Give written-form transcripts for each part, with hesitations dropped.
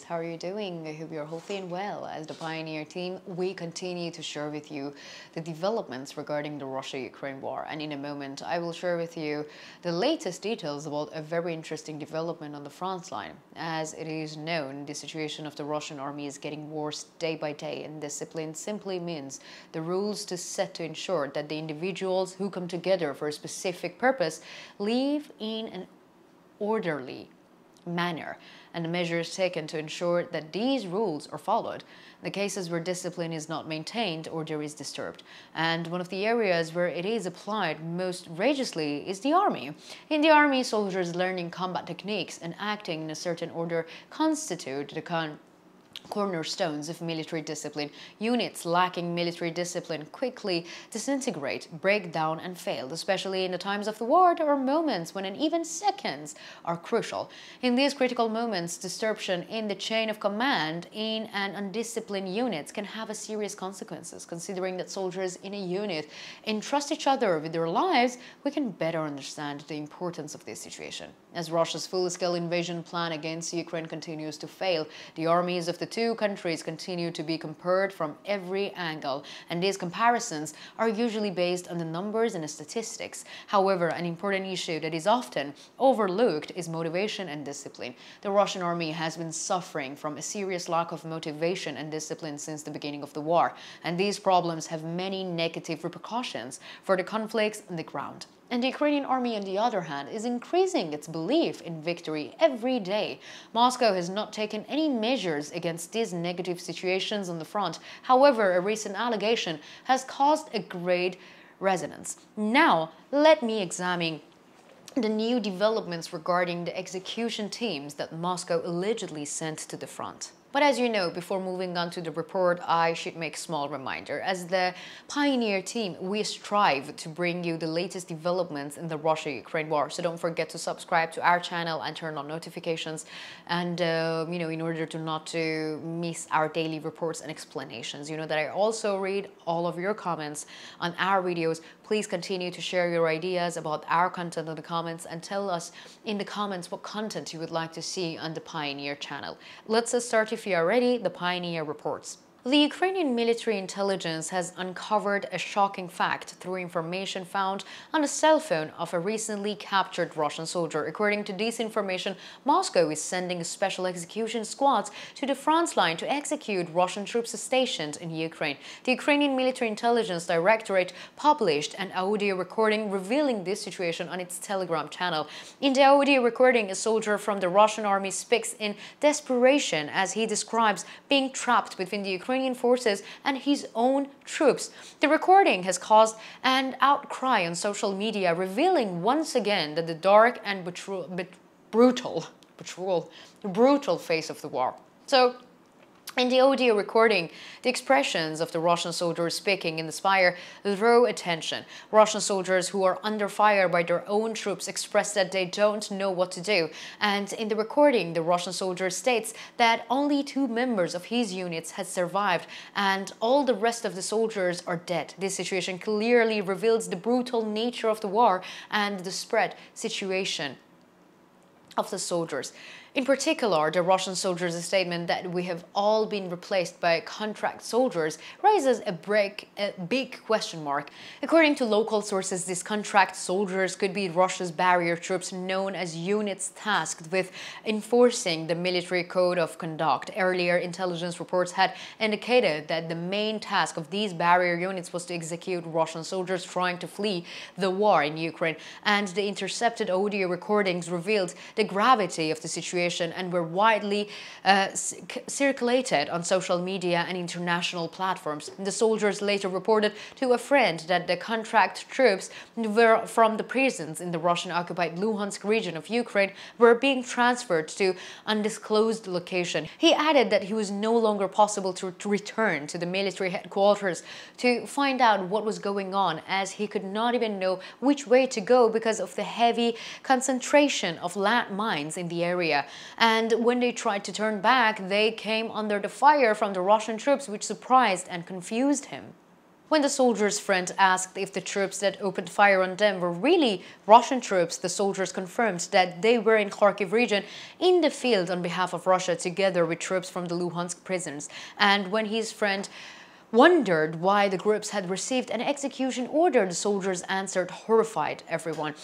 how are you doing? I hope you're healthy and well. As the Pioneer team, we continue to share with you the developments regarding the Russia-Ukraine war. And in a moment, I will share with you the latest details about a very interesting development on the front line. As it is known, the situation of the Russian army is getting worse day by day, and discipline simply means the rules to set to ensure that the individuals who come together for a specific purpose live in an orderly manner, and the measures taken to ensure that these rules are followed. The cases where discipline is not maintained or there is disturbed. And one of the areas where it is applied most outrageously is the army. In the army, soldiers learning combat techniques and acting in a certain order constitute the cornerstones of military discipline. Units lacking military discipline quickly disintegrate, break down, and fail, especially in the times of the war. There are moments when even seconds are crucial. In these critical moments, disruption in the chain of command in an undisciplined unit can have serious consequences. Considering that soldiers in a unit entrust each other with their lives, we can better understand the importance of this situation. As Russia's full-scale invasion plan against Ukraine continues to fail, the armies of the two countries continue to be compared from every angle, and these comparisons are usually based on the numbers and the statistics. However, an important issue that is often overlooked is motivation and discipline. The Russian army has been suffering from a serious lack of motivation and discipline since the beginning of the war, and these problems have many negative repercussions for the conflicts on the ground. And the Ukrainian army, on the other hand, is increasing its belief in victory every day. Moscow has not taken any measures against these negative situations on the front. However, a recent allegation has caused a great resonance. Now, let me examine the new developments regarding the execution teams that Moscow allegedly sent to the front. But as you know, before moving on to the report, I should make a small reminder. As the Pioneer team, we strive to bring you the latest developments in the Russia-Ukraine war. So don't forget to subscribe to our channel and turn on notifications. And, in order to not to miss our daily reports and explanations. You know that I also read all of your comments on our videos. Please continue to share your ideas about our content in the comments and tell us in the comments what content you would like to see on the Pioneer channel. Let's start, if you are ready, the Pioneer reports. The Ukrainian military intelligence has uncovered a shocking fact through information found on the cell phone of a recently captured Russian soldier. According to this information, Moscow is sending special execution squads to the front line to execute Russian troops stationed in Ukraine. The Ukrainian Military Intelligence Directorate published an audio recording revealing this situation on its Telegram channel. In the audio recording, a soldier from the Russian army speaks in desperation as he describes being trapped between the Ukrainian forces and his own troops. The recording has caused an outcry on social media, revealing once again that the dark and brutal face of the war. So, in the audio recording, the expressions of the Russian soldiers speaking in the fire draw attention. Russian soldiers who are under fire by their own troops express that they don't know what to do. And in the recording, the Russian soldier states that only 2 members of his units had survived and all the rest of the soldiers are dead. This situation clearly reveals the brutal nature of the war and the spread situation of the soldiers. In particular, the Russian soldiers' statement that we have all been replaced by contract soldiers raises a big question mark. According to local sources, these contract soldiers could be Russia's barrier troops known as units tasked with enforcing the military code of conduct. Earlier intelligence reports had indicated that the main task of these barrier units was to execute Russian soldiers trying to flee the war in Ukraine, and the intercepted audio recordings revealed the gravity of the situation and were widely circulated on social media and international platforms. The soldiers later reported to a friend that the contract troops were from the prisons in the Russian-occupied Luhansk region of Ukraine were being transferred to undisclosed location. He added that it was no longer possible to return to the military headquarters to find out what was going on, as he could not even know which way to go because of the heavy concentration of landmines in the area. And when they tried to turn back, they came under the fire from the Russian troops, which surprised and confused him. When the soldier's friend asked if the troops that opened fire on them were really Russian troops, the soldiers confirmed that they were in Kharkiv region in the field on behalf of Russia together with troops from the Luhansk prisons. And when his friend wondered why the groups had received an execution order, the soldiers answered, horrified everyone,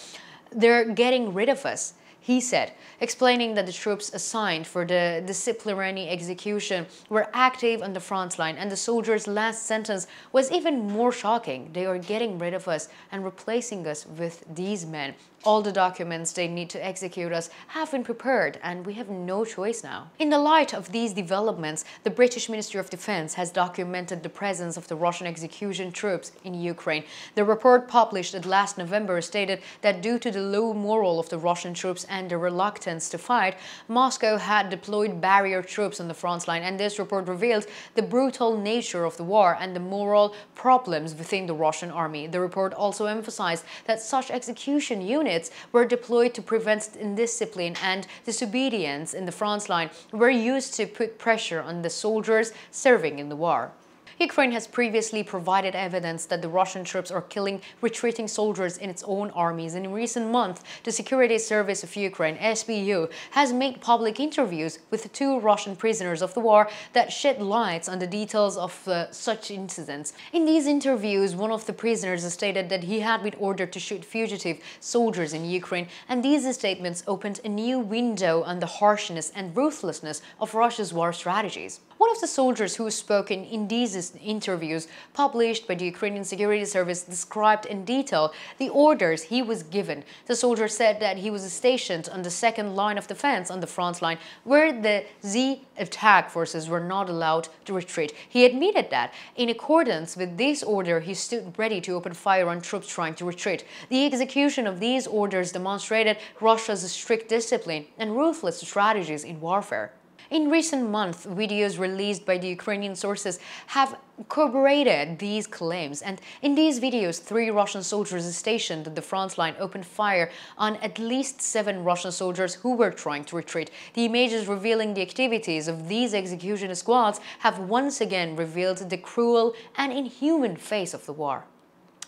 "They're getting rid of us," he said, explaining that the troops assigned for the disciplinary execution were active on the front line, and the soldiers' last sentence was even more shocking. "They are getting rid of us and replacing us with these men. All the documents they need to execute us have been prepared, and we have no choice now." In the light of these developments, the British Ministry of Defense has documented the presence of the Russian execution troops in Ukraine. The report published last November stated that due to the low morale of the Russian troops and their reluctance to fight, Moscow had deployed barrier troops on the front line, and this report revealed the brutal nature of the war and the moral problems within the Russian army. The report also emphasized that such execution units were deployed to prevent indiscipline and disobedience in the front line, were used to put pressure on the soldiers serving in the war. Ukraine has previously provided evidence that the Russian troops are killing retreating soldiers in its own armies. And in recent months, the Security Service of Ukraine, SBU, has made public interviews with the 2 Russian prisoners of the war that shed light on the details of such incidents. In these interviews, one of the prisoners stated that he had been ordered to shoot fugitive soldiers in Ukraine, and these statements opened a new window on the harshness and ruthlessness of Russia's war strategies. One of the soldiers who spoke in these interviews published by the Ukrainian Security Service described in detail the orders he was given. The soldier said that he was stationed on the second line of defense on the front line, where the Z attack forces were not allowed to retreat. He admitted that, in accordance with this order, he stood ready to open fire on troops trying to retreat. The execution of these orders demonstrated Russia's strict discipline and ruthless strategies in warfare. In recent months, videos released by the Ukrainian sources have corroborated these claims, and in these videos, 3 Russian soldiers stationed at the front line opened fire on at least 7 Russian soldiers who were trying to retreat. The images revealing the activities of these execution squads have once again revealed the cruel and inhuman face of the war.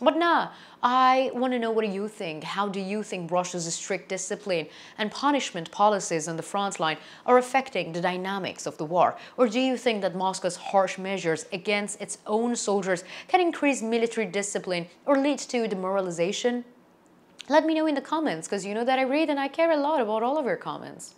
But now, I want to know what you think. How do you think Russia's strict discipline and punishment policies on the front line are affecting the dynamics of the war? Or do you think that Moscow's harsh measures against its own soldiers can increase military discipline or lead to demoralization? Let me know in the comments, because you know that I read and I care a lot about all of your comments.